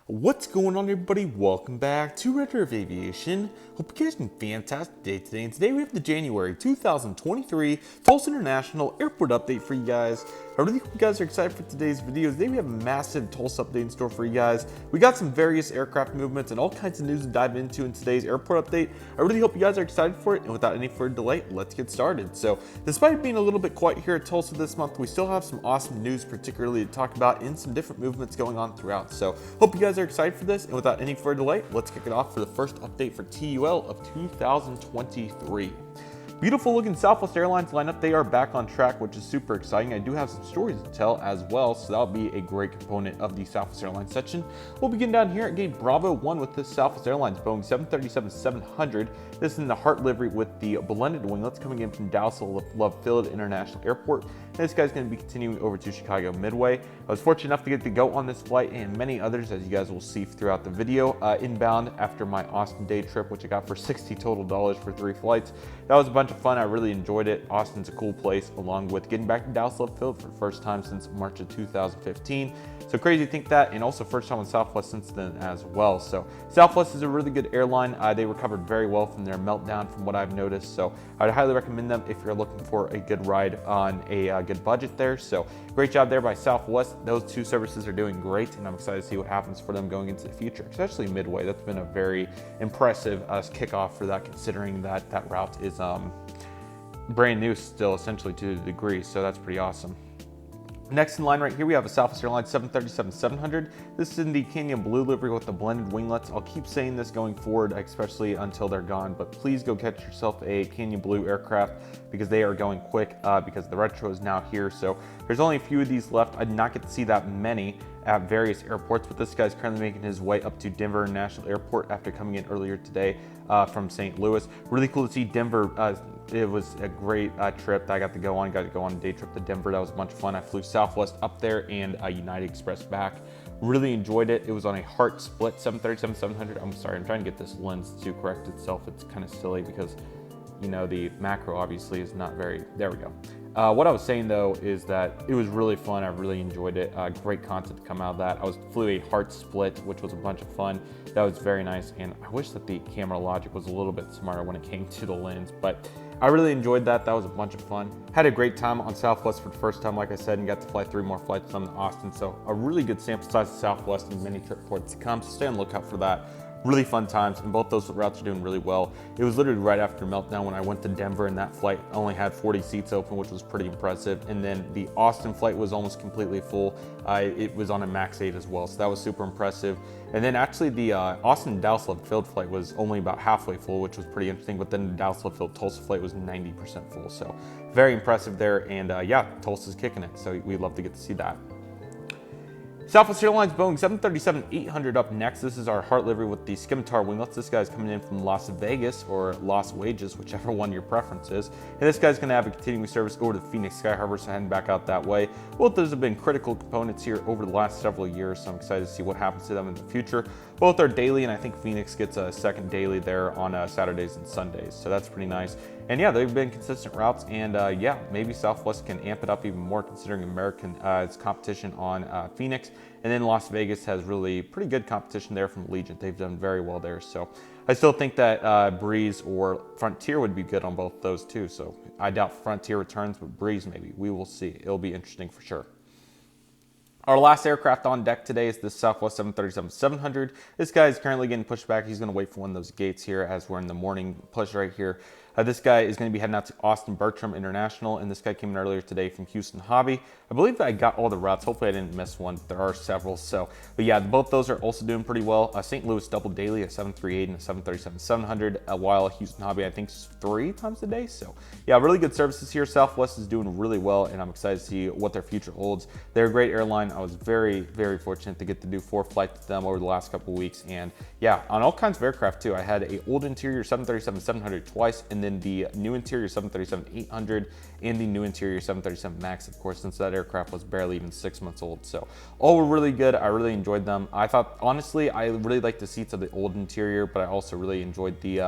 What's going on, everybody? Welcome back to Redriveraviation. Hope you guys having a fantastic day today. And today we have the January 2023 Tulsa International Airport update for you guys. I really hope you guys are excited for today's video. Today we have a massive Tulsa update in store for you guys. We got some various aircraft movements and all kinds of news to dive into in today's airport update. I really hope you guys are excited for it. And without any further delay, let's get started. So despite it being a little bit quiet here at Tulsa this month, we still have some awesome news particularly to talk about and some different movements going on throughout. So hope you guys are excited for this, and without any further delay, let's kick it off for the first update for TUL of 2023. Beautiful looking Southwest Airlines lineup. They are back on track, which is super exciting. I do have some stories to tell as well, so that'll be a great component of the Southwest Airlines section. We'll begin down here at gate Bravo 1 with this Southwest Airlines Boeing 737-700. This is in the Heart livery with the blended winglets coming in from Dallas Love Field International Airport. And this guy's going to be continuing over to Chicago Midway. I was fortunate enough to get to go on this flight and many others, as you guys will see throughout the video, inbound after my Austin day trip, which I got for $60 total for 3 flights. That was a bunch of fun. I really enjoyed it. Austin's a cool place, along with getting back to Dallas Love Field for the first time since March of 2015. So crazy to think that, and also first time on Southwest since then as well. So Southwest is a really good airline. They recovered very well from their meltdown from what I've noticed. So I'd highly recommend them if you're looking for a good ride on a good budget there. So great job there by Southwest. Those two services are doing great, and I'm excited to see what happens for them going into the future, especially Midway. That's been a very impressive kickoff for that, considering that that route is brand new still, essentially, to a degree. So that's pretty awesome. Next in line right here, we have a Southwest Airlines 737-700. This is in the Canyon Blue livery with the blended winglets. I'll keep saying this going forward, especially until they're gone, but please go catch yourself a Canyon Blue aircraft because they are going quick because the retro is now here. So there's only a few of these left. I did not get to see that many at various airports, but this guy's currently making his way up to Denver International Airport after coming in earlier today from St. Louis. Really cool to see Denver. It was a great trip that I got to go on a day trip to Denver. That was a bunch of fun. I flew Southwest up there and United Express back. Really enjoyed it. It was on a Heart split 737-700. I'm sorry, I'm trying to get this lens to correct itself. It's kind of silly because, you know, the macro obviously is not very, there we go. What I was saying though is that it was really fun. I really enjoyed it. Great content to come out of that. I flew a Heart split, which was a bunch of fun. That was very nice, and I wish that the camera logic was a little bit smarter when it came to the lens, but I really enjoyed that. That was a bunch of fun. Had a great time on Southwest for the first time, like I said, and got to fly 3 more flights on to Austin. So a really good sample size of Southwest and many trip ports to come. So stay on the lookout for that. Really fun times, and both those routes are doing really well. It was literally right after meltdown when I went to Denver, and that flight only had 40 seats open, which was pretty impressive. And then the Austin flight was almost completely full. It was on a max 8 as well, so that was super impressive. And then actually the Austin Dallas Love Field flight was only about halfway full, which was pretty interesting. But then the Dallas Love Field Tulsa flight was 90% full, so very impressive there. And yeah, Tulsa's kicking it, so we'd love to get to see that. Southwest Airlines Boeing 737-800 up next. This is our Heart livery with the scimitar winglets. This guy's coming in from Las Vegas or Las Wages, whichever one your preference is. And this guy's going to have a continuing service over to Phoenix Sky Harbor, so heading back out that way. Both those have been critical components here over the last several years, so I'm excited to see what happens to them in the future. Both are daily, and I think Phoenix gets a second daily there on Saturdays and Sundays, so that's pretty nice. And yeah, they've been consistent routes, and yeah, maybe Southwest can amp it up even more considering American's competition on Phoenix. And then Las Vegas has really pretty good competition there from Allegiant. They've done very well there. So I still think that Breeze or Frontier would be good on both those too. So I doubt Frontier returns, but Breeze maybe. We will see. It'll be interesting for sure. Our last aircraft on deck today is the Southwest 737-700. This guy is currently getting pushed back. He's going to wait for one of those gates here as we're in the morning push right here. This guy is going to be heading out to Austin Bertram International, and this guy came in earlier today from Houston Hobby. I believe that I got all the routes. Hopefully I didn't miss one. There are several. So, but yeah, both those are also doing pretty well. St. Louis double daily, a 738 and a 737-700, while Houston Hobby, I think, 3 times a day. So yeah, really good services here. Southwest is doing really well, and I'm excited to see what their future holds. They're a great airline. I was very, very fortunate to get to do 4 flights with them over the last couple of weeks. And yeah, on all kinds of aircraft too. I had a old interior 737-700 twice, and then the new interior 737-800 and the new interior 737 MAX, of course, since that aircraft was barely even 6 months old. So all were really good. I really enjoyed them. I thought, honestly, I really liked the seats of the old interior, but I also really enjoyed the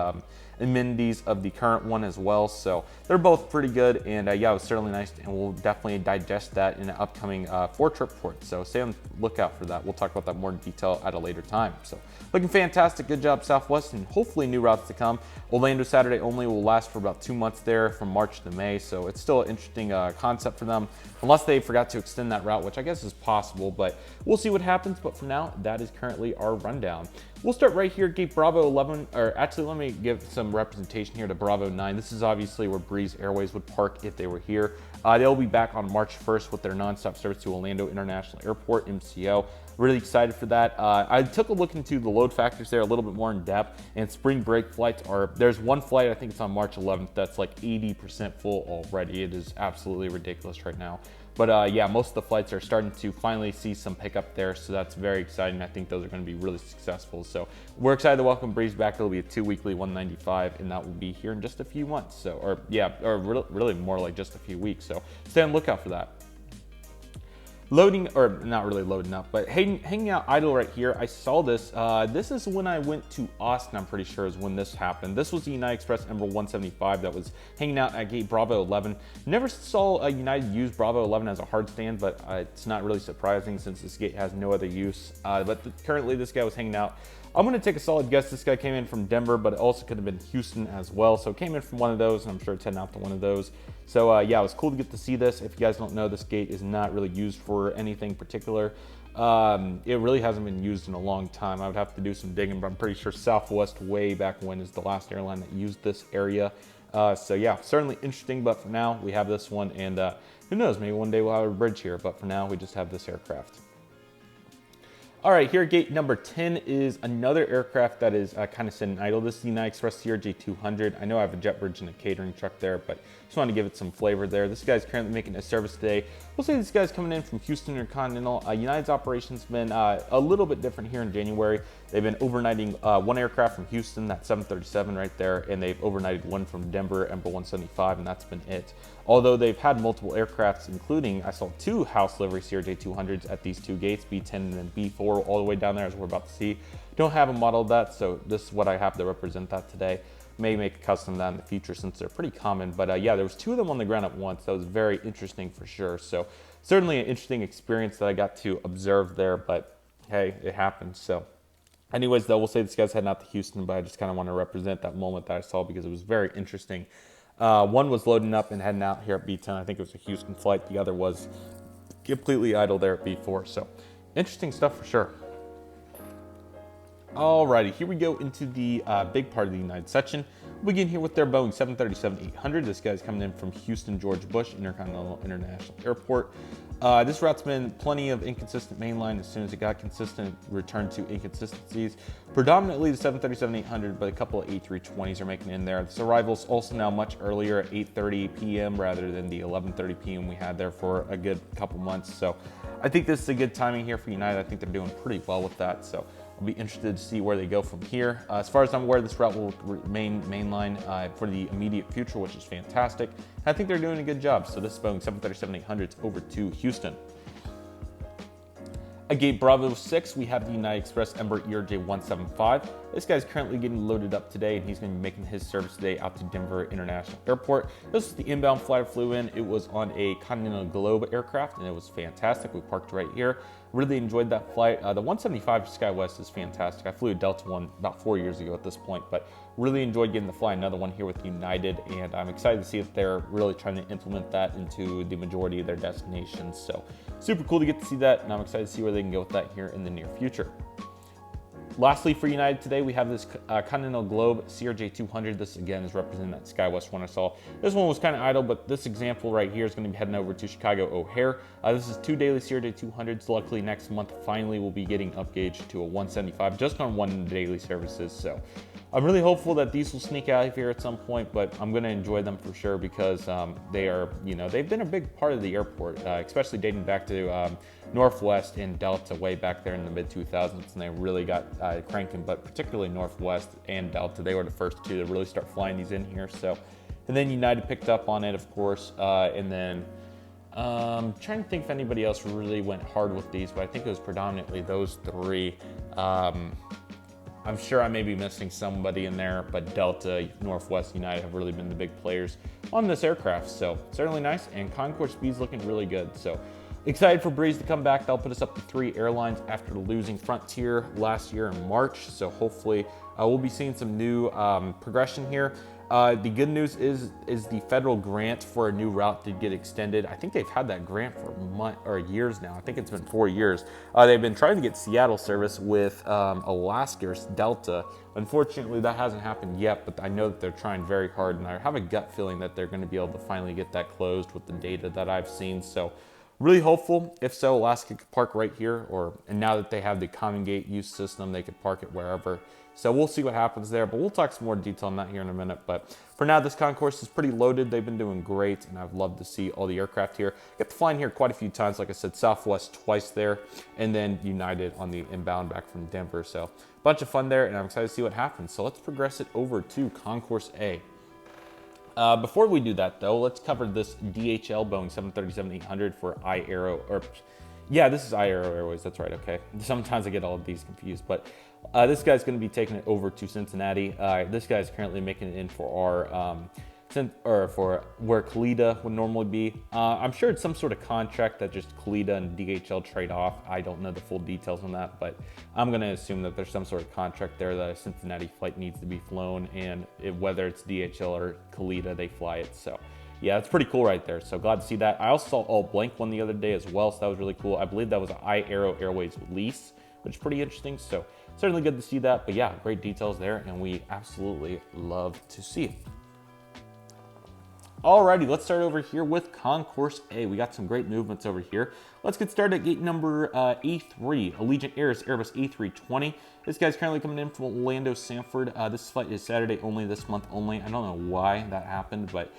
amenities of the current one as well. So they're both pretty good, and yeah, it was certainly nice, and we'll definitely digest that in an upcoming 4-trip report. So stay on the lookout for that. We'll talk about that more in detail at a later time. So looking fantastic. Good job, Southwest, and hopefully new routes to come. Orlando Saturday only will last for about 2 months there from March to May. So it's still an interesting concept for them, unless they forgot to extend that route, which I guess is possible, but we'll see what happens. But for now, that is currently our rundown. We'll start right here, gate Bravo 11, or actually let me give some representation here to Bravo 9. This is obviously where Breeze Airways would park if they were here. They'll be back on March 1st with their nonstop service to Orlando International Airport, MCO. Really excited for that. I took a look into the load factors there a little bit more in depth, and spring break flights there's one flight, I think it's on March 11th, that's like 80% full already. It is absolutely ridiculous right now. But yeah, most of the flights are starting to finally see some pickup there, so that's very exciting. I think those are going to be really successful. So we're excited to welcome Breeze back. It'll be a 2-weekly 195, and that will be here in just a few months. So, or yeah, or really more like just a few weeks. So stay on the lookout for that. Loading, or not really loading up, but hanging out idle right here. I saw this. This is when I went to Austin, I'm pretty sure is when this happened. This was the United Express Embraer 175 that was hanging out at gate Bravo 11. Never saw United use Bravo 11 as a hard stand, but it's not really surprising since this gate has no other use. Currently this guy was hanging out. I'm going to take a solid guess this guy came in from Denver, but it also could have been Houston as well. So it came in from one of those, and I'm sure it's heading out to one of those. So yeah, it was cool to get to see this. If you guys don't know, this gate is not really used for anything particular. It really hasn't been used in a long time. I would have to do some digging, but I'm pretty sure Southwest way back when is the last airline that used this area. So yeah, certainly interesting, but for now we have this one, and who knows, maybe one day we'll have a bridge here, but for now we just have this aircraft. All right, here gate number 10 is another aircraft that is kind of sitting idle. This is the United Express CRJ200. I know I have a jet bridge and a catering truck there, but just wanted to give it some flavor there. This guy's currently making a service today. We'll say this guy's coming in from Houston or Continental. United's operation's been a little bit different here in January. They've been overnighting one aircraft from Houston, that 737 right there, and they've overnighted one from Denver, Embraer 175, and that's been it. Although they've had multiple aircrafts, including, I saw 2 house livery CRJ200s at these 2 gates, B10 and then B4, all the way down there, as we're about to see. Don't have a model of that, so this is what I have to represent that today. May make a custom of that in the future since they're pretty common, but yeah, there was 2 of them on the ground at once. That was very interesting for sure. So certainly an interesting experience that I got to observe there, but hey, it happens. So anyways, though, we'll say this guy's heading out to Houston, but I just kind of want to represent that moment that I saw because it was very interesting. One was loading up and heading out here at B10. I think it was a Houston flight. The other was completely idle there at B4. So interesting stuff for sure. Alrighty, here we go into the big part of the United section. We'll begin here with their Boeing 737-800. This guy's coming in from Houston George Bush Intercontinental International Airport. This route's been plenty of inconsistent mainline. As soon as it got consistent, it returned to inconsistencies. Predominantly the 737-800, but a couple of A320s are making it in there. This arrival's also now much earlier at 8:30 p.m. rather than the 11:30 p.m. we had there for a good couple months. So I think this is a good timing here for United. I think they're doing pretty well with that. So I'll be interested to see where they go from here. As far as I'm aware, this route will remain mainline for the immediate future, which is fantastic. I think they're doing a good job. So this is Boeing 737-800 over to Houston. At gate Bravo 6, we have the United Express Embraer ERJ175. This guy's currently getting loaded up today, and he's going to be making his service today out to Denver International Airport. This is the inbound flight I flew in. It was on a Continental Globe aircraft, and it was fantastic. We parked right here. Really enjoyed that flight. The 175 SkyWest is fantastic. I flew a Delta one about 4 years ago at this point, but really enjoyed getting to fly another one here with United, and I'm excited to see if they're really trying to implement that into the majority of their destinations. So super cool to get to see that, and I'm excited to see where they can go with that here in the near future. Lastly, for United today, we have this Continental Globe CRJ200. This again is representing that SkyWest one I saw. This one was kind of idle, but this example right here is going to be heading over to Chicago O'Hare. This is 2 daily CRJ200s. Luckily, next month finally we'll be getting upgauged to a 175 just on 1 daily services. So I'm really hopeful that these will sneak out of here at some point, but I'm going to enjoy them for sure because they are, they've been a big part of the airport, especially dating back to Northwest and Delta way back there in the mid-2000s, and they really got cranking, but particularly Northwest and Delta, they were the first 2 to really start flying these in here. So, and then United picked up on it, of course, and then trying to think if anybody else really went hard with these, but I think it was predominantly those 3. I'm sure I may be missing somebody in there, but Delta, Northwest, United have really been the big players on this aircraft. So certainly nice, and Concourse speed's looking really good. So excited for Breeze to come back. That'll put us up to 3 airlines after losing Frontier last year in March. So hopefully we'll be seeing some new progression here. The good news is the federal grant for a new route did get extended. I think they've had that grant for years now. I think it's been 4 years. They've been trying to get Seattle service with Alaska's Delta. Unfortunately, that hasn't happened yet, but I know that they're trying very hard, and I have a gut feeling that they're going to be able to finally get that closed with the data that I've seen. So really hopeful. If so, Alaska could park right here, and now that they have the common gate use system, they could park it wherever. So we'll see what happens there, but we'll talk some more detail on that here in a minute. But for now, this concourse is pretty loaded. They've been doing great, and I've loved to see all the aircraft here. Get to flying here quite a few times. Like I said, Southwest twice there, and then United on the inbound back from Denver. So a bunch of fun there, and I'm excited to see what happens. So let's progress it over to Concourse A. Before we do that, though, let's cover this DHL Boeing 737-800 for yeah, this is iAero Airways. That's right. Okay. Sometimes I get all of these confused, but this guy's going to be taking it over to Cincinnati. This guy's currently making it in for our for where Kalita would normally be. I'm sure it's some sort of contract that just Kalita and DHL trade off. I don't know the full details on that, but I'm going to assume that there's some sort of contract there that a Cincinnati flight needs to be flown, and whether it's DHL or Kalita, they fly it. So yeah, that's pretty cool right there. So glad to see that. I also saw all blank one the other day as well, so that was really cool. I believe that was an iAero Airways lease, which is pretty interesting. So certainly good to see that. But yeah, great details there, and we absolutely love to see it. Alrighty, let's start over here with Concourse A. We got some great movements over here. Let's get started at gate number A3, Allegiant Air's Airbus A320. This guy's currently coming in from Orlando, Sanford. This flight is Saturday only, this month only. I don't know why that happened, but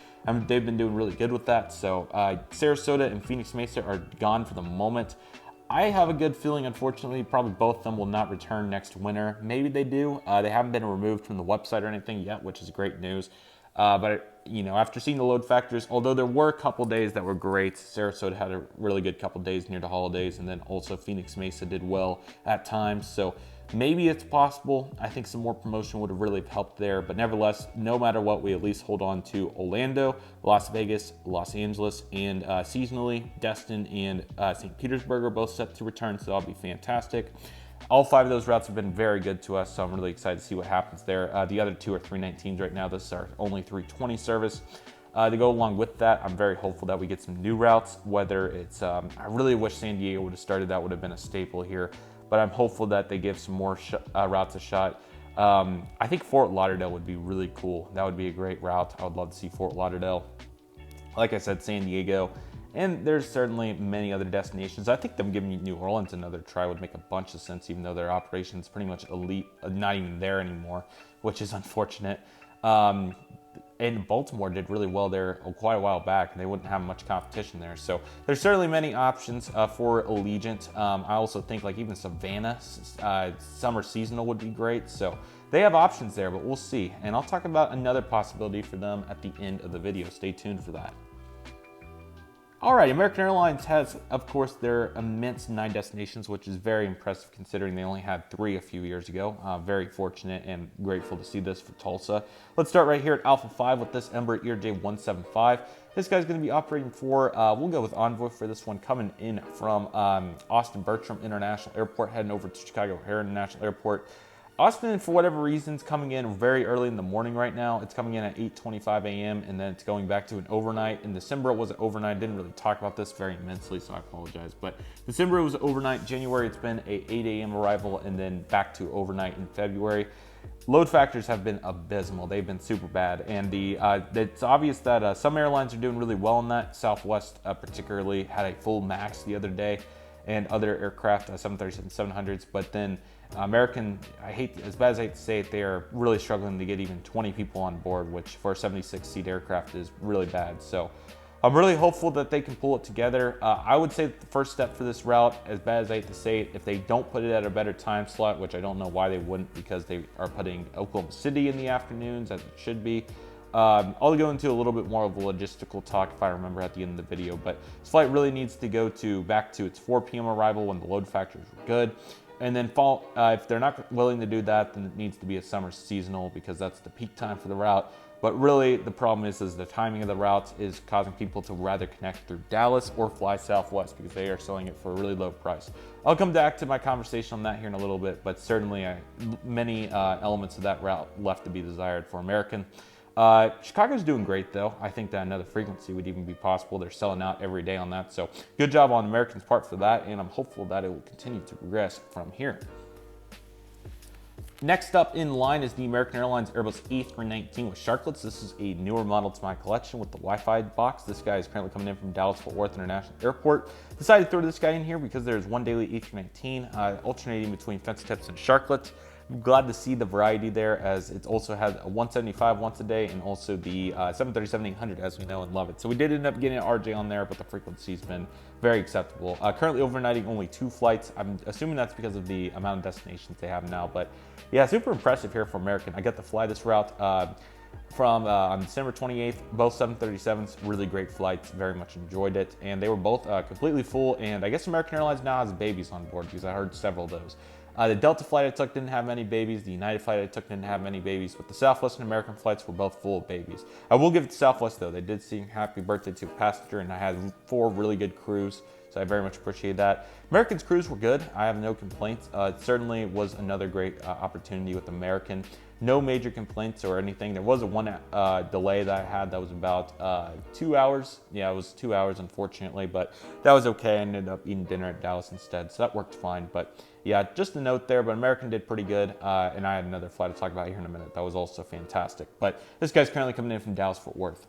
they've been doing really good with that. So Sarasota and Phoenix Mesa are gone for the moment. I have a good feeling, unfortunately, probably both of them will not return next winter. Maybe they do. They haven't been removed from the website or anything yet, which is great news. But you know, after seeing the load factors, although there were a couple days that were great, Sarasota had a really good couple days near the holidays, and then also Phoenix Mesa did well at times. So maybe it's possible. I think some more promotion would have really helped there. But nevertheless, no matter what, we at least hold on to Orlando, Las Vegas, Los Angeles, and seasonally, Destin and St. Petersburg are both set to return, so that'll be fantastic. All 5 of those routes have been very good to us, so I'm really excited to see what happens there. The other 2 are 319s right now. This is our only 320 service. To go along with that, I'm very hopeful that we get some new routes, whether it's, I really wish San Diego would have started. That would have been a staple here, but I'm hopeful that they give some more routes a shot. I think Fort Lauderdale would be really cool. That would be a great route. I would love to see Fort Lauderdale. Like I said, San Diego. And there's certainly many other destinations. I think them giving New Orleans another try would make a bunch of sense, even though their operation's pretty much elite, not even there anymore, which is unfortunate. And Baltimore did really well there quite a while back, and they wouldn't have much competition there. So there's certainly many options for Allegiant. I also think like even Savannah, summer seasonal would be great. So they have options there, but we'll see. And I'll talk about another possibility for them at the end of the video. Stay tuned for that. All right, American Airlines has, of course, their immense 9 destinations, which is very impressive considering they only had 3 a few years ago. Very fortunate and grateful to see this for Tulsa. Let's start right here at Alpha 5 with this Embraer ERJ-175. This guy's going to be operating for, we'll go with Envoy for this one, coming in from Austin Bertram International Airport, heading over to Chicago O'Hare International Airport. Austin, for whatever reason, is coming in very early in the morning right now. It's coming in at 8:25 a.m. and then it's going back to an overnight. In December, it was an overnight. I didn't really talk about this very immensely, so I apologize. But December, it was overnight. January, it's been a 8 a.m. arrival and then back to overnight in February. Load factors have been abysmal. They've been super bad. And it's obvious that some airlines are doing really well in that. Southwest particularly had a full MAX the other day, and other aircraft, 737-700s, but then American, as bad as I hate to say it, they are really struggling to get even 20 people on board, which for a 76-seat aircraft is really bad. So I'm really hopeful that they can pull it together. I would say that the first step for this route, as bad as I hate to say it, if they don't put it at a better time slot, which I don't know why they wouldn't, because they are putting Oklahoma City in the afternoons, as it should be. I'll go into a little bit more of a logistical talk if I remember at the end of the video, but this flight really needs to go back to its 4 p.m. arrival when the load factors were good. And then fall, if they're not willing to do that, then it needs to be a summer seasonal because that's the peak time for the route. But really, the problem is the timing of the routes is causing people to rather connect through Dallas or fly Southwest because they are selling it for a really low price. I'll come back to my conversation on that here in a little bit, but certainly many elements of that route left to be desired for American. Chicago's doing great though. I think that another frequency would even be possible. They're selling out every day on that. So good job on American's part for that. And I'm hopeful that it will continue to progress from here. Next up in line is the American Airlines Airbus A319 with Shotcuts. This is a newer model to my collection with the Wi-Fi box. This guy is currently coming in from Dallas-Fort Worth International Airport. Decided to throw this guy in here because there's one daily A319 alternating between fence tips and Shotcuts. I'm glad to see the variety there, as it's also had a 175 once a day and also the 737-800 as we know and love it. So we did end up getting an RJ on there, but the frequency's been very acceptable. Currently overnighting only 2 flights. I'm assuming that's because of the amount of destinations they have now, but yeah, super impressive here for American. I got to fly this route from on December 28th, both 737s, really great flights, very much enjoyed it. And they were both completely full, and I guess American Airlines now has babies on board because I heard several of those. The Delta flight I took didn't have many babies. The United flight I took didn't have many babies, but the Southwest and American flights were both full of babies. I will give it to Southwest though. They did sing happy birthday to a passenger, and I had 4 really good crews, so I very much appreciate that. American's crews were good. I have no complaints. It certainly was another great opportunity with American. No major complaints or anything. There was a one delay that I had that was about 2 hours. Yeah, it was 2 hours, unfortunately, but that was okay. I ended up eating dinner at Dallas instead, so that worked fine. But yeah, just a note there, but American did pretty good. And I had another flight to talk about here in a minute. That was also fantastic. But this guy's currently coming in from Dallas-Fort Worth.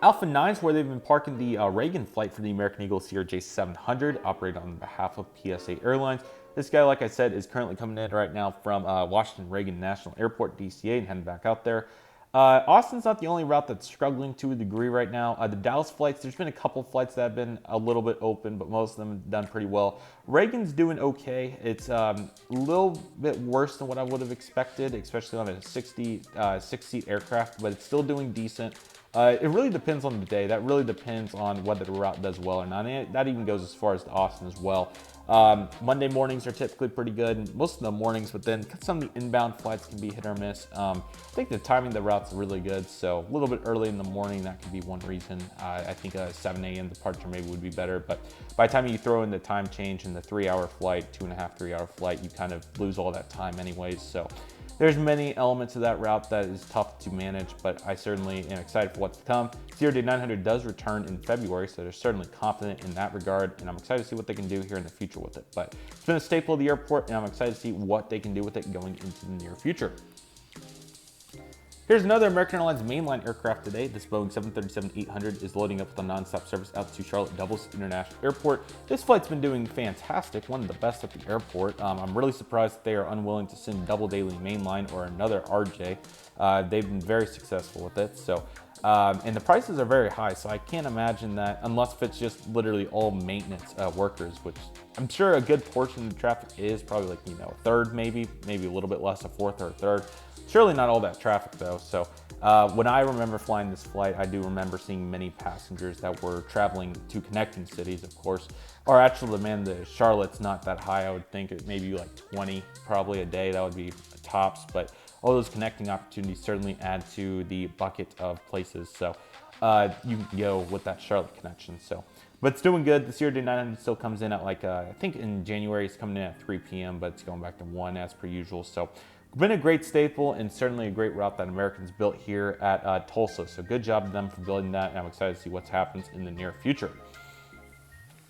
Alpha 9's where they've been parking the Reagan flight for the American Eagle CRJ-700, operated on behalf of PSA Airlines. This guy, like I said, is currently coming in right now from Washington Reagan National Airport, DCA, and heading back out there. Austin's not the only route that's struggling to a degree right now. The Dallas flights, there's been a couple flights that have been a little bit open, but most of them have done pretty well. Reagan's doing okay. It's a little bit worse than what I would have expected, especially on a 6-seat aircraft, but it's still doing decent. It really depends on the day. That really depends on whether the route does well or not. And that even goes as far as to Austin as well. Monday mornings are typically pretty good, most of the mornings, but then some of the inbound flights can be hit or miss. I think the timing of the route's really good, so a little bit early in the morning, that could be one reason. I think a 7 a.m. departure maybe would be better, but by the time you throw in the time change and the 3-hour flight, 2.5, 3-hour flight, you kind of lose all that time anyways. So there's many elements of that route that is tough to manage, but I certainly am excited for what's to come. CRJ-900 does return in February, so they're certainly confident in that regard, and I'm excited to see what they can do here in the future with it. But it's been a staple of the airport, and I'm excited to see what they can do with it going into the near future. Here's another American Airlines mainline aircraft today. This Boeing 737-800 is loading up with a nonstop service out to Charlotte Dulles International Airport. This flight's been doing fantastic, one of the best at the airport. I'm really surprised that they are unwilling to send double daily mainline or another RJ. They've been very successful with it. So, and the prices are very high, so I can't imagine that unless if it's just literally all maintenance workers, which I'm sure a good portion of the traffic is, probably like, a third maybe a little bit less, a fourth or a third. Surely not all that traffic though. So when I remember flying this flight, I do remember seeing many passengers that were traveling to connecting cities, of course. Our actual demand to Charlotte's not that high. I would think it maybe like 20 probably a day. That would be tops, but all those connecting opportunities certainly add to the bucket of places. So you can go with that Charlotte connection. So, but it's doing good. The CRJ-900 still comes in at like, I think in January it's coming in at 3 p.m., but it's going back to 1 as per usual. So been a great staple and certainly a great route that Americans built here at Tulsa. So good job to them for building that, and I'm excited to see what happens in the near future.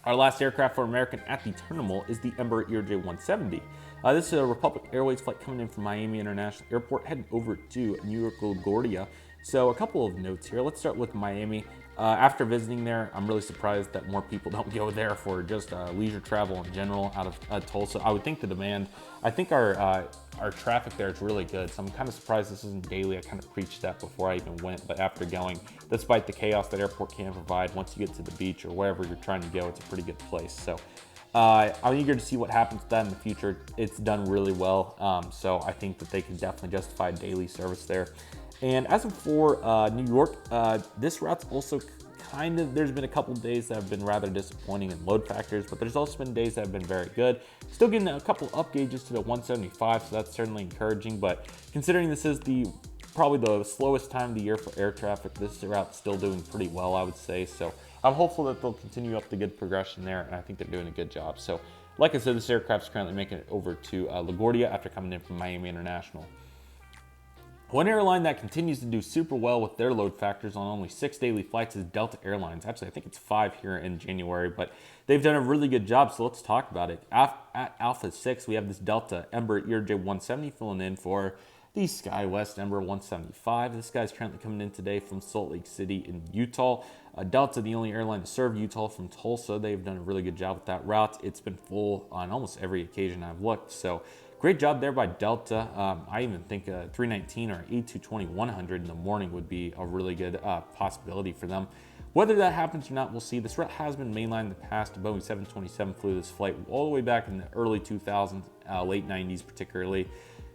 Our last aircraft for American at the terminal is the Embraer ERJ-170. This is a Republic Airways flight coming in from Miami International Airport, heading over to New York LaGuardia. So a couple of notes here. Let's start with Miami. After visiting there, I'm really surprised that more people don't go there for just leisure travel in general out of Tulsa. I would think the demand, I think our traffic there is really good, so I'm kind of surprised this isn't daily. I kind of preached that before I even went, but after going, despite the chaos that airport can provide, once you get to the beach or wherever you're trying to go, it's a pretty good place. So I'm eager to see what happens to that in the future. It's done really well, so I think that they can definitely justify daily service there. And as for New York, this route's also there's been a couple days that have been rather disappointing in load factors, but there's also been days that have been very good. Still getting a couple up gauges to the 175, so that's certainly encouraging, but considering this is probably the slowest time of the year for air traffic, this route's still doing pretty well, I would say. So I'm hopeful that they'll continue up the good progression there, and I think they're doing a good job. So like I said, this aircraft's currently making it over to LaGuardia after coming in from Miami International. One airline that continues to do super well with their load factors on only 6 daily flights is Delta Airlines. Actually, I think it's 5 here in January, but they've done a really good job, so let's talk about it. At Alpha 6, we have this Delta Ember ERJ-170 filling in for the SkyWest Ember 175. This guy's currently coming in today from Salt Lake City in Utah. Delta, the only airline to serve Utah from Tulsa. They've done a really good job with that route. It's been full on almost every occasion I've looked, so great job there by Delta. I even think a 319 or A220-100 in the morning would be a really good possibility for them. Whether that happens or not, we'll see. This route has been mainlined in the past. The Boeing 727 flew this flight all the way back in the early 2000s, late 90s particularly.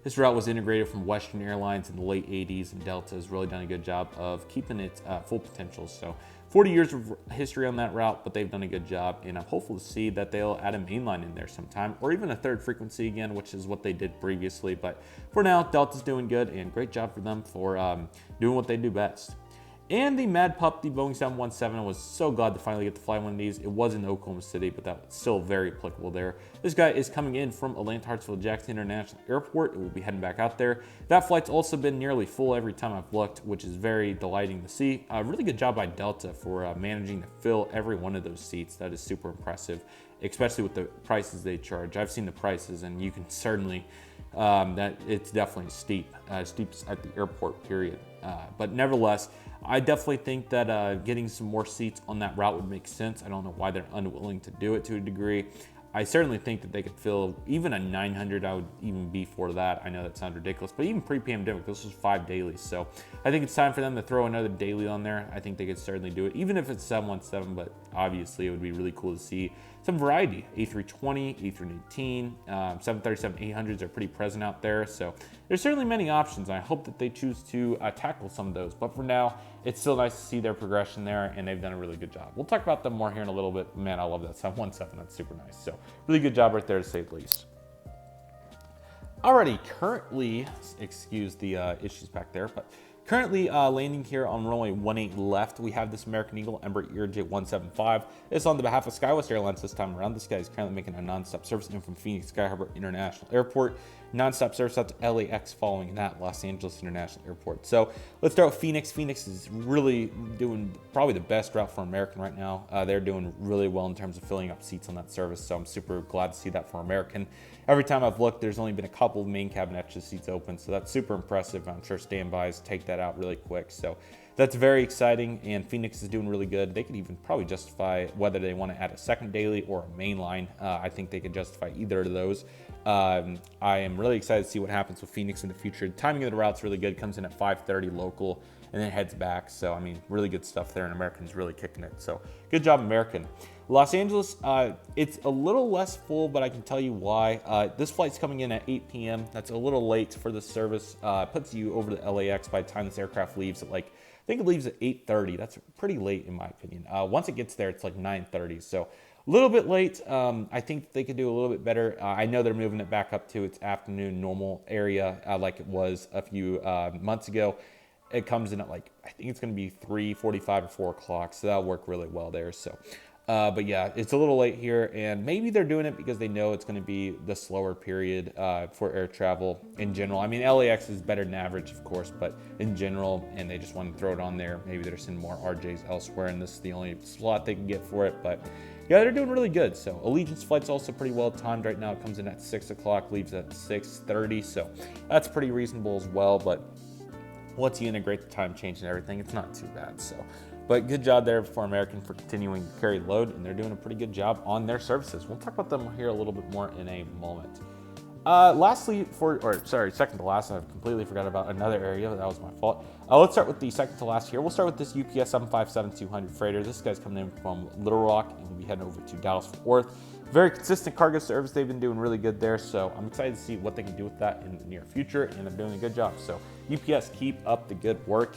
This route was integrated from Western Airlines in the late 80s, and Delta has really done a good job of keeping its full potential. So 40 years of history on that route, but they've done a good job, and I'm hopeful to see that they'll add a mainline in there sometime, or even a third frequency again, which is what they did previously. But for now, Delta's doing good, and great job for them for doing what they do best. And the Mad Pup, the Boeing 717, I was so glad to finally get to fly one of these. It was in Oklahoma City, but that's still very applicable there. This guy is coming in from Atlanta Hartsfield Jackson International Airport. It will be heading back out there. That flight's also been nearly full every time I've looked, which is very delighting to see. A really good job by Delta for managing to fill every one of those seats. That is super impressive, especially with the prices they charge. I've seen the prices, and you can certainly, that it's definitely steep at the airport, period. But nevertheless, I definitely think that getting some more seats on that route would make sense. I don't know why they're unwilling to do it to a degree. I certainly think that they could fill even a 900. I would even be for that. I know that sounds ridiculous, but even pre-pandemic, this was 5 dailies. So I think it's time for them to throw another daily on there. I think they could certainly do it, even if it's 717, but obviously it would be really cool to see some variety. A320, A318, 737-800s are pretty present out there. So there's certainly many options. I hope that they choose to tackle some of those. But for now, it's still nice to see their progression there, and they've done a really good job. We'll talk about them more here in a little bit. Man, I love that 717. That's super nice. So really good job right there, to say the least. Alrighty, currently, excuse the issues back there, but currently landing here on runway 18 left, we have this American Eagle Ember ERJ-175. It's on the behalf of SkyWest Airlines this time around. This guy is currently making a nonstop service in from Phoenix Sky Harbor International Airport. Nonstop service out to LAX following that, Los Angeles International Airport. So let's start with Phoenix. Phoenix is really doing probably the best route for American right now. They're doing really well in terms of filling up seats on that service, so I'm super glad to see that for American. Every time I've looked, there's only been a couple of main cabin extra seats open, so that's super impressive. I'm sure standbys take that out really quick. So that's very exciting, and Phoenix is doing really good. They could even probably justify whether they want to add a second daily or a main line. I think they could justify either of those. I am really excited to see what happens with Phoenix in the future. The timing of the route's really good. Comes in at 5:30 local and then heads back. So, I mean, really good stuff there, and American's really kicking it. So, good job, American. Los Angeles, it's a little less full, but I can tell you why. This flight's coming in at 8 p.m. That's a little late for the service. Puts you over to LAX by the time this aircraft leaves at I think it leaves at 8:30. That's pretty late in my opinion. Once it gets there, it's like 9:30. So a little bit late. I think they could do a little bit better. I know they're moving it back up to its afternoon normal area like it was a few months ago. It comes in at I think it's going to be 3:45 or 4 o'clock. So that'll work really well there. So, but yeah, it's a little late here, and maybe they're doing it because they know it's going to be the slower period for air travel in general. I mean, LAX is better than average, of course, but in general, and they just want to throw it on there. Maybe they're sending more RJs elsewhere, and this is the only slot they can get for it. But yeah, they're doing really good. So Allegiance flight's also pretty well timed right now. It comes in at 6 o'clock, leaves at 6:30. So that's pretty reasonable as well. But once you integrate the time change and everything, it's not too bad. So, but good job there for American for continuing to carry load, and they're doing a pretty good job on their services. We'll talk about them here a little bit more in a moment. Lastly, second to last, I've completely forgot about another area. That was my fault. Let's start with the second to last here. We'll start with this UPS 757-200 freighter. This guy's coming in from Little Rock and will be heading over to Dallas-Fort Worth. Very consistent cargo service. They've been doing really good there, so I'm excited to see what they can do with that in the near future, and they're doing a good job. So UPS, keep up the good work.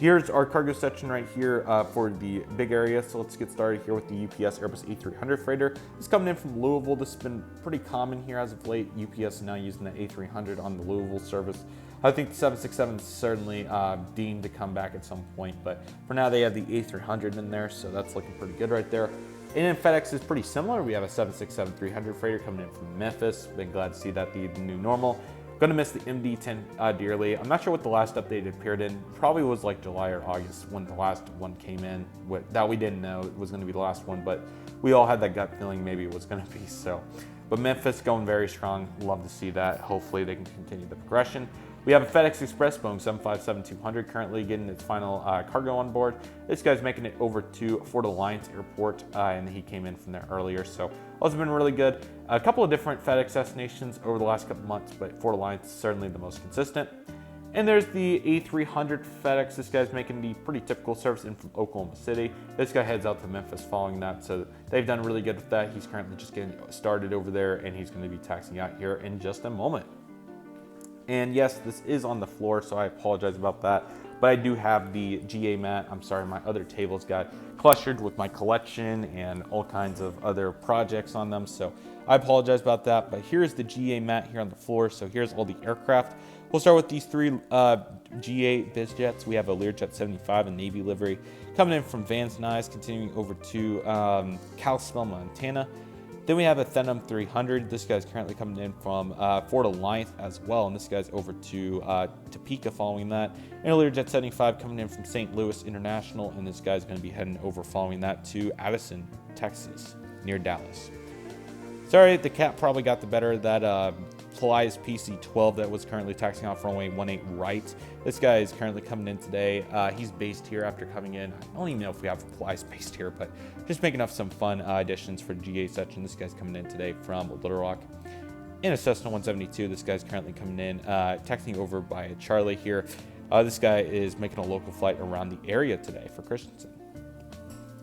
Here's our cargo section right here for the big area. So let's get started here with the UPS Airbus A300 freighter. It's coming in from Louisville. This has been pretty common here as of late. UPS is now using the A300 on the Louisville service. I think the 767 is certainly deemed to come back at some point, but for now they have the A300 in there, so that's looking pretty good right there. And then FedEx is pretty similar. We have a 767-300 freighter coming in from Memphis. Been glad to see that the new normal. Gonna miss the MD-10 dearly. I'm not sure what the last update appeared in. Probably was like July or August when the last one came in. That we didn't know it was gonna be the last one, but we all had that gut feeling maybe it was gonna be so. But Memphis going very strong. Love to see that. Hopefully they can continue the progression. We have a FedEx Express Boeing 757-200 currently getting its final cargo on board. This guy's making it over to Fort Alliance Airport, and he came in from there earlier, so those have been really good. A couple of different FedEx destinations over the last couple months, but Fort Alliance is certainly the most consistent. And there's the A300 FedEx. This guy's making the pretty typical service in from Oklahoma City. This guy heads out to Memphis following that, so they've done really good with that. He's currently just getting started over there, and he's going to be taxiing out here in just a moment. And yes, this is on the floor, so I apologize about that. But I do have the GA mat. I'm sorry, my other tables got clustered with my collection and all kinds of other projects on them. So I apologize about that. But here's the GA mat here on the floor. So here's all the aircraft. We'll start with these three GA biz jets. We have a Learjet 75 in Navy livery coming in from Vans Nuys, continuing over to Kalispell, Montana. Then we have a Phenom 300. This guy's currently coming in from Fort Alliance as well, and this guy's over to Topeka following that. And a Learjet 75 coming in from St. Louis International, and this guy's going to be heading over following that to Addison, Texas, near Dallas. Sorry, the cat probably got the better of that Polaris PC-12 that was currently taxiing off runway 18 right. This guy is currently coming in today. He's based here after coming in. I don't even know if we have Polaris based here, but just making up some fun additions for the GA section. This guy's coming in today from Little Rock. In a Cessna 172, this guy's currently coming in, taxiing over by Charlie here. This guy is making a local flight around the area today for Christensen.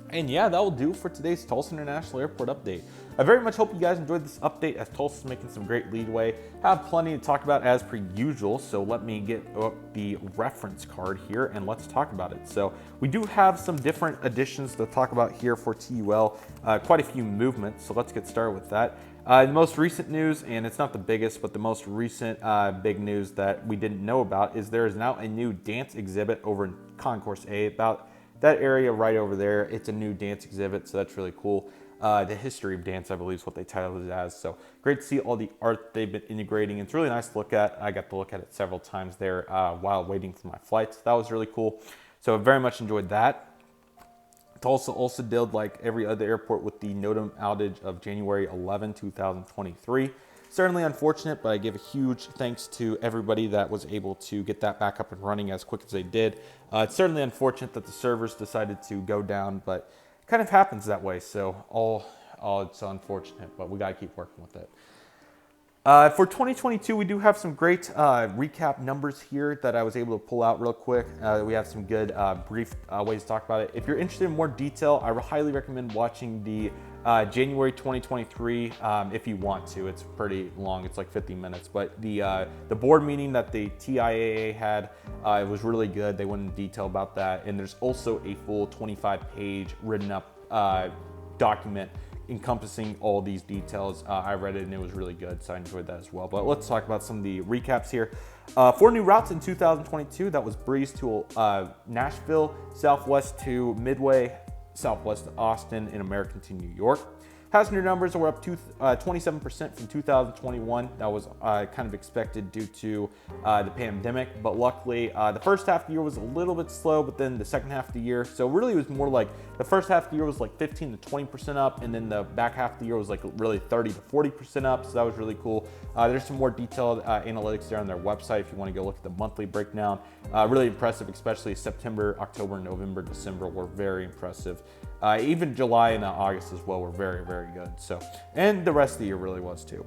And yeah, that will do for today's Tulsa International Airport update. I very much hope you guys enjoyed this update as Tulsa's making some great leadway. Have plenty to talk about as per usual, so let me get up the reference card here and let's talk about it. So we do have some different additions to talk about here for TUL, quite a few movements, so let's get started with that. The most recent news, and it's not the biggest, but the most recent big news that we didn't know about is there is now a new dance exhibit over in Concourse A, about that area right over there. It's a new dance exhibit, so that's really cool. The history of dance, I believe, is what they titled it as. So great to see all the art they've been integrating. It's really nice to look at. I got to look at it several times there while waiting for my flights. That was really cool. So I very much enjoyed that. Tulsa also did like every other airport with the NOTAM outage of January 11, 2023. Certainly unfortunate, but I give a huge thanks to everybody that was able to get that back up and running as quick as they did. It's certainly unfortunate that the servers decided to go down, but it kind of happens that way. So it's unfortunate, but we got to keep working with it. For 2022, we do have some great recap numbers here that I was able to pull out real quick. We have some good brief ways to talk about it. If you're interested in more detail, I highly recommend watching the January 2023 if you want to. It's pretty long, it's like 50 minutes, but the board meeting that the TIAA had, it was really good. They went into detail about that, and there's also a full 25-page written up document encompassing all these details. I read it and it was really good, so I enjoyed that as well. But let's talk about some of the recaps here. 4 new routes in 2022. That was Breeze to Nashville, Southwest to Midway, Southwest to Austin, and American to New York. Passenger numbers were up to 27% from 2021. That was kind of expected due to the pandemic, but luckily the first half of the year was a little bit slow, but then the second half of the year, so really it was more like the first half of the year was like 15 to 20% up, and then the back half of the year was like really 30 to 40% up, so that was really cool. There's some more detailed analytics there on their website if you want to go look at the monthly breakdown. Really impressive, especially September, October, November, December were very impressive. Even July and August as well were very, very good. So, and the rest of the year really was too.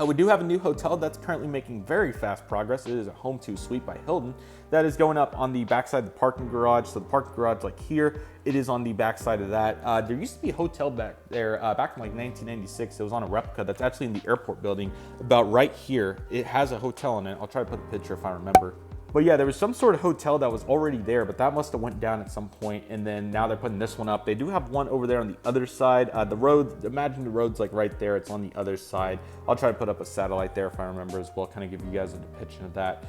We do have a new hotel that's currently making very fast progress. It is a Home 2 Suite by Hilton that is going up on the backside of the parking garage. So the parking garage, like here, it is on the backside of that. There used to be a hotel back there back in like 1996. It was on a replica that's actually in the airport building about right here. It has a hotel in it. I'll try to put a picture if I remember. But yeah, there was some sort of hotel that was already there, but that must have went down at some point, and then now they're putting this one up. They do have one over there on the other side. The road, imagine the road's like right there. It's on the other side. I'll try to put up a satellite there if I remember as well, kind of give you guys a depiction of that.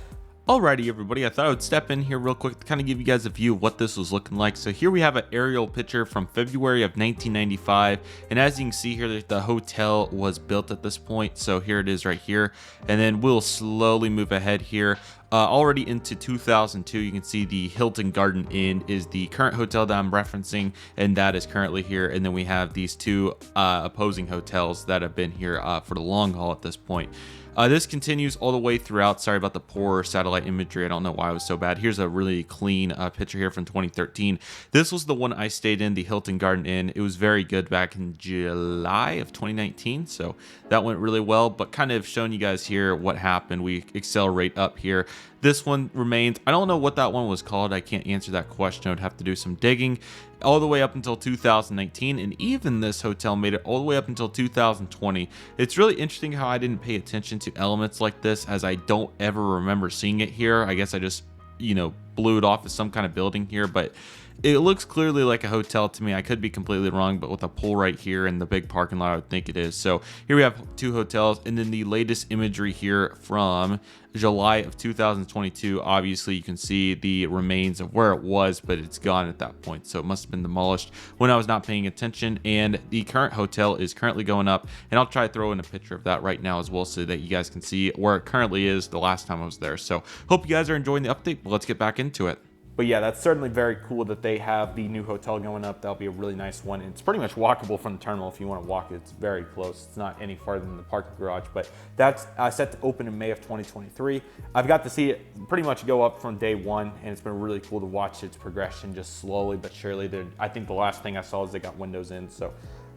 Alrighty everybody, I thought I would step in here real quick to kind of give you guys a view of what this was looking like. So here we have an aerial picture from February of 1995, and as you can see here, the hotel was built at this point. So here it is right here, and then we'll slowly move ahead here. Already into 2002, you can see the Hilton Garden Inn is the current hotel that I'm referencing, and that is currently here. And then we have these two opposing hotels that have been here for the long haul at this point. This continues all the way throughout. Sorry about the poor satellite imagery. I don't know why it was so bad. Here's a really clean picture here from 2013. This was the one I stayed in, the Hilton Garden Inn. It was very good back in July of 2019, so that went really well. But kind of showing you guys here what happened. We accelerate up here. This one remains. I don't know what that one was called. I can't answer that question. I would have to do some digging. All the way up until 2019, and even this hotel made it all the way up until 2020. It's really interesting how I didn't pay attention to elements like this, as I don't ever remember seeing it here. I guess I just, you know, blew it off as some kind of building here, but it looks clearly like a hotel to me. I could be completely wrong, but with a pool right here and the big parking lot, I would think it is. So here we have two hotels, and then the latest imagery here from July of 2022. Obviously, you can see the remains of where it was, but it's gone at that point. So it must have been demolished when I was not paying attention. And the current hotel is currently going up, and I'll try to throw in a picture of that right now as well, so that you guys can see where it currently is the last time I was there. So hope you guys are enjoying the update, but let's get back into it. But yeah, that's certainly very cool that they have the new hotel going up. That'll be a really nice one. It's pretty much walkable from the terminal if you want to walk it. It's very close. It's not any farther than the parking garage, but that's set to open in May of 2023. I've got to see it pretty much go up from day one, and it's been really cool to watch its progression just slowly but surely. I think the last thing I saw is they got windows in, so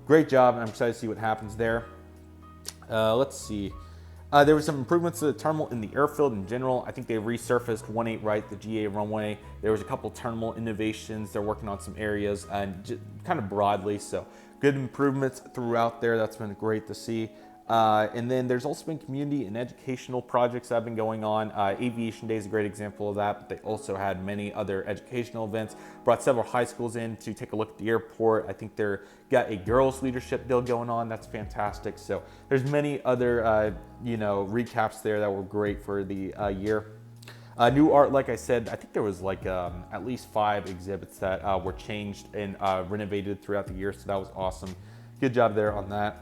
great job, and I'm excited to see what happens there. Let's see. There were some improvements to the terminal in the airfield in general. I think they resurfaced 18 right, the GA runway. There was a couple terminal innovations. They're working on some areas and kind of broadly, so good improvements throughout there. That's been great to see. And then there's also been community and educational projects that have been going on. Aviation Day is a great example of that, but they also had many other educational events. Brought several high schools in to take a look at the airport. I think they're got a girls leadership deal going on. That's fantastic. So there's many other, recaps there that were great for the year. New art, like I said, I think there was like at least 5 exhibits that were changed and renovated throughout the year. So that was awesome. Good job there on that.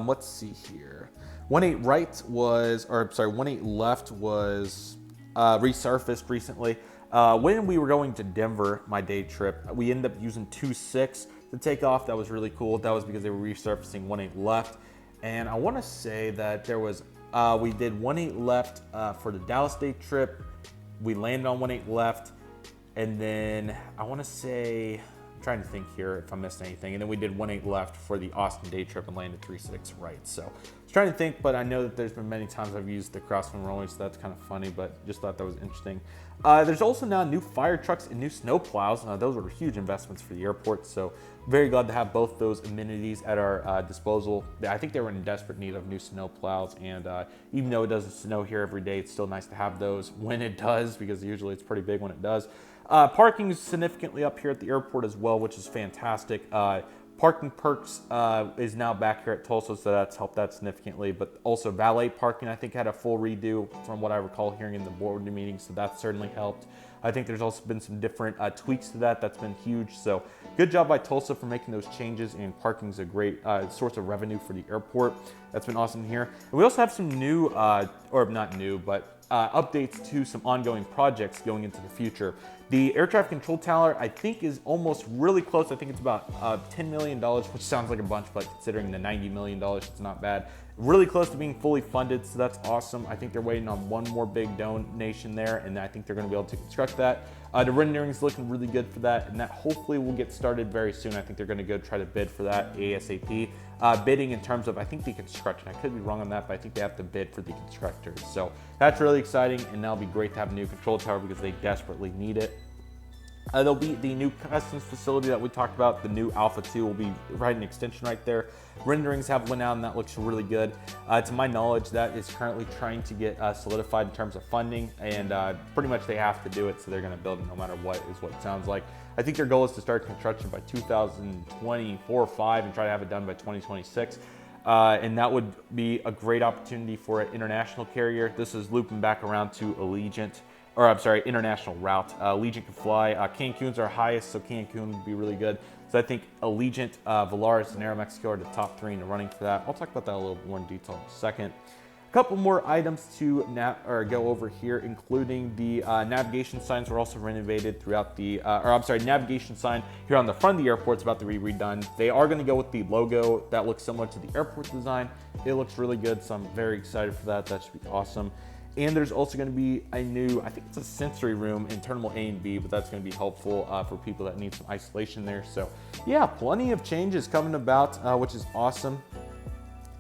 Let's see here. 18 right was, or sorry, 18 left was resurfaced recently. When we were going to Denver, my day trip, we ended up using 26 to take off. That was really cool. That was because they were resurfacing 18 left. And I want to say that there was, we did 18 left for the Dallas day trip. We landed on 18 left. And then I want to say, trying to think here if I missed anything, and then we did 18 left for the Austin day trip and landed 36 right. So I was trying to think, but I know that there's been many times I've used the crosswind runway, so that's kind of funny, but just thought that was interesting. There's also now new fire trucks and new snow plows. Those were huge investments for the airport, so very glad to have both those amenities at our disposal. I think they were in desperate need of new snow plows, and even though it doesn't snow here every day, it's still nice to have those when it does, because usually it's pretty big when it does. Parking is significantly up here at the airport as well, which is fantastic. Parking perks is now back here at Tulsa, so that's helped that significantly. But also valet parking, I think, had a full redo from what I recall hearing in the board meeting, so that certainly helped. I think there's also been some different tweaks to that. That's been huge. So good job by Tulsa for making those changes, and parking is a great source of revenue for the airport. That's been awesome here. And we also have some new, or not new, but updates to some ongoing projects going into the future. The air traffic control tower, I think, is almost really close. I think it's about $10 million, which sounds like a bunch, but considering the $90 million, it's not bad. Really close to being fully funded, so that's awesome. I think they're waiting on one more big donation there, and I think they're going to be able to construct that. The rendering is looking really good for that, and that hopefully will get started very soon. I think they're going to go try to bid for that ASAP. Bidding in terms of, I think, the construction. I could be wrong on that, but I think they have to bid for the constructors. So that's really exciting, and that'll be great to have a new control tower because they desperately need it. There'll be the new customs facility that we talked about. The new Alpha 2 will be right an extension right there. Renderings have went out and that looks really good. To my knowledge, that is currently trying to get solidified in terms of funding, and pretty much they have to do it, so they're gonna build it no matter what, is what it sounds like. I think their goal is to start construction by 2024 or 5 and try to have it done by 2026. And that would be a great opportunity for an international carrier. This is looping back around to Allegiant. Or I'm sorry, international route. Allegiant can fly. Cancun's our highest, so Cancun would be really good. So I think Allegiant, Volaris, and Aeromexico are the top 3 in the running for that. I'll talk about that a little more in detail in a second. A couple more items to go over here, including the navigation signs were also renovated throughout the, navigation sign here on the front of the airport is about to be redone. They are going to go with the logo that looks similar to the airport design. It looks really good, so I'm very excited for that. That should be awesome. And there's also going to be a new, I think it's a sensory room in Terminal A and B, but that's going to be helpful for people that need some isolation there. So yeah, plenty of changes coming about, which is awesome.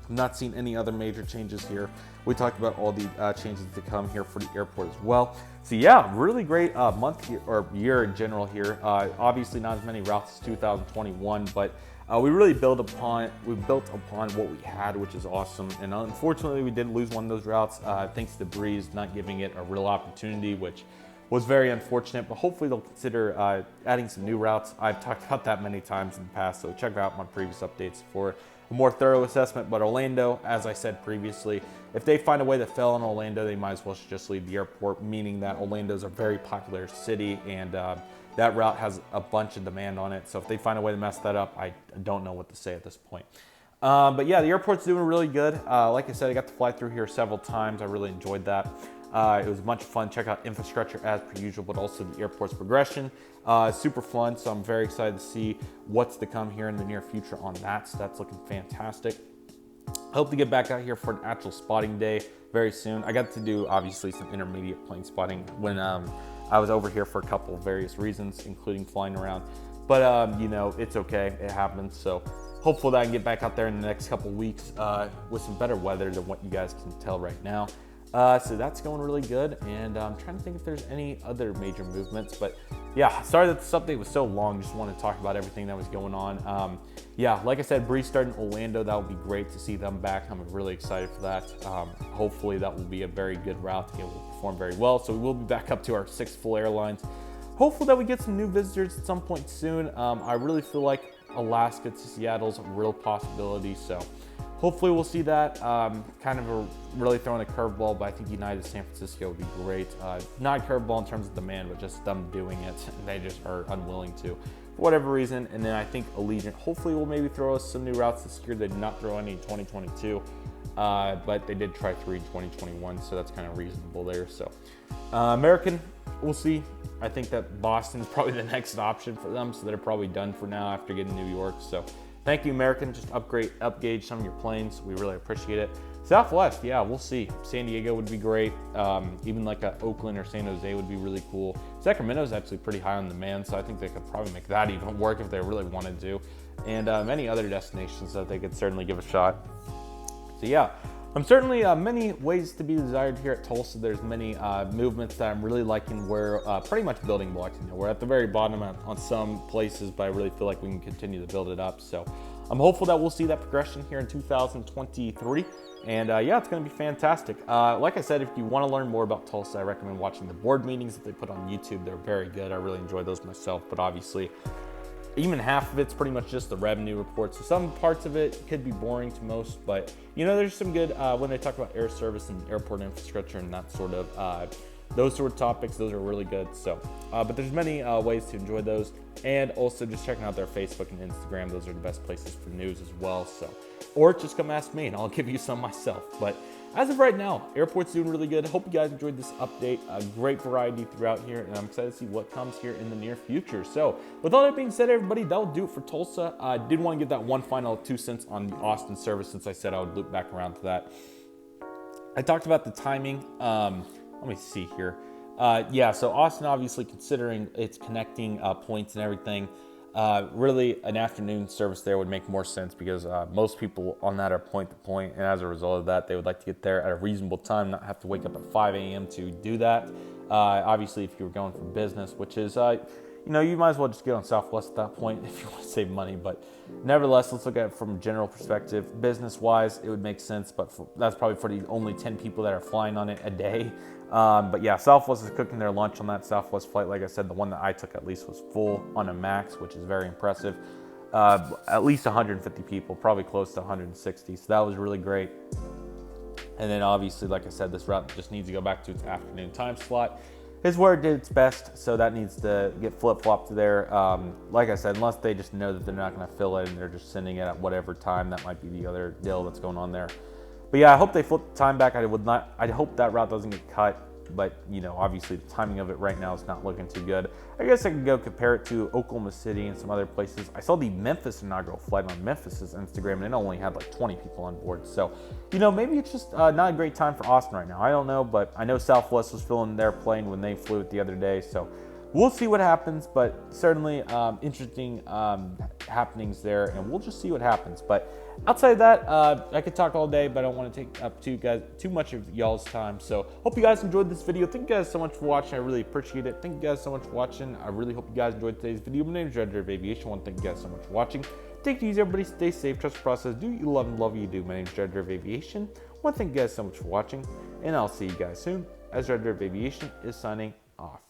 I'm not seeing any other major changes here. We talked about all the changes to come here for the airport as well. So yeah, really great month here, or year in general here. Obviously not as many routes as 2021, but we really built upon what we had, which is awesome. And unfortunately, we did lose one of those routes thanks to Breeze not giving it a real opportunity, which was very unfortunate. But hopefully they'll consider adding some new routes. I've talked about that many times in the past, so check out my previous updates for a more thorough assessment. But Orlando, as I said previously, if they find a way to fail in Orlando, they might as well just leave the airport, meaning that Orlando's a very popular city, and that route has a bunch of demand on it. So if they find a way to mess that up, I don't know what to say at this point. But yeah, the airport's doing really good. Like I said, I got to fly through here several times. I really enjoyed that. It was a bunch of fun. Check out infrastructure as per usual, but also the airport's progression. Super fun, so I'm very excited to see what's to come here in the near future on that. So that's looking fantastic. I hope to get back out here for an actual spotting day very soon. I got to do, obviously, some intermediate plane spotting when I was over here for a couple of various reasons, including flying around. But, you know, it's okay. It happens. So hopefully that I can get back out there in the next couple of weeks with some better weather than what you guys can tell right now. So that's going really good, and I'm trying to think if there's any other major movements, but yeah, sorry that this update was so long. Just wanted to talk about everything that was going on. Yeah, like I said, Breeze started in Orlando. That would be great to see them back. I'm really excited for that. Hopefully that will be a very good route to be able to perform very well. So we will be back up to our 6 full airlines. Hopefully that we get some new visitors at some point soon. I really feel like Alaska to Seattle is a real possibility, so hopefully we'll see that. Kind of really throwing a curveball, but I think United San Francisco would be great. Not a curveball in terms of demand, but just them doing it. They just are unwilling to, for whatever reason. And then I think Allegiant hopefully will maybe throw us some new routes this year. They did not throw any in 2022, but they did try 3 in 2021, so that's kind of reasonable there. So American, we'll see. I think that Boston's probably the next option for them, so they're probably done for now after getting New York. So thank you, American. Just upgauge some of your planes. We really appreciate it. Southwest, yeah, we'll see. San Diego would be great. Even like a Oakland or San Jose would be really cool. Sacramento's actually pretty high on demand, so I think they could probably make that even work if they really wanted to. And many other destinations that they could certainly give a shot. So yeah, I'm certainly many ways to be desired here at Tulsa. There's many movements that I'm really liking. We're pretty much building blocks. You know, we're at the very bottom on some places, but I really feel like we can continue to build it up. So I'm hopeful that we'll see that progression here in 2023. And yeah, it's going to be fantastic. Like I said, if you want to learn more about Tulsa, I recommend watching the board meetings that they put on YouTube. They're very good. I really enjoy those myself, but obviously even half of it's pretty much just the revenue report. So some parts of it could be boring to most, but you know, there's some good, when they talk about air service and airport infrastructure and that sort of, those sort of topics, those are really good. So, but there's many ways to enjoy those. And also just checking out their Facebook and Instagram. Those are the best places for news as well. So, or just come ask me and I'll give you some myself. But as of right now, airport's doing really good. Hope you guys enjoyed this update. A great variety throughout here, and I'm excited to see what comes here in the near future. So with all that being said, everybody, that'll do it for Tulsa. I did want to give that one final 2 cents on the Austin service, since I said I would loop back around to that. I talked about the timing. Let me see here. Yeah, so Austin, obviously, considering its connecting points and everything, really an afternoon service there would make more sense, because most people on that are point to point, and as a result of that, they would like to get there at a reasonable time, not have to wake up at 5 a.m. to do that. Obviously, if you were going for business, which is, you know, you might as well just get on Southwest at that point if you want to save money. But nevertheless, let's look at it from a general perspective. Business-wise, it would make sense, but that's probably for the only 10 people that are flying on it a day. But yeah, Southwest is cooking their lunch on that Southwest flight. Like I said, the one that I took at least was full on a max, which is very impressive. At least 150 people, probably close to 160. So that was really great. And then obviously, like I said, this route just needs to go back to its afternoon time slot. Is where it did its best, so that needs to get flip-flopped there. Like I said, unless they just know that they're not going to fill it and they're just sending it at whatever time, that might be the other deal that's going on there. But yeah, I hope they flip the time back. I hope that route doesn't get cut. But, you know, obviously the timing of it right now is not looking too good. I guess I could go compare it to Oklahoma City and some other places. I saw the Memphis inaugural flight on Memphis's Instagram, and it only had like 20 people on board. So, you know, maybe it's just not a great time for Austin right now. I don't know, but I know Southwest was filling their plane when they flew it the other day. So we'll see what happens, but certainly interesting happenings there, and we'll just see what happens. But outside of that, I could talk all day, but I don't want to take up too much of y'all's time. So hope you guys enjoyed this video. Thank you guys so much for watching. I really appreciate it. Thank you guys so much for watching. I really hope you guys enjoyed today's video. My name is Redriveraviation. I want to thank you guys so much for watching. Take it easy, everybody. Stay safe. Trust the process. Do what you love and love what you do. My name is Redriveraviation. I want to thank you guys so much for watching, and I'll see you guys soon as Redriveraviation is signing off.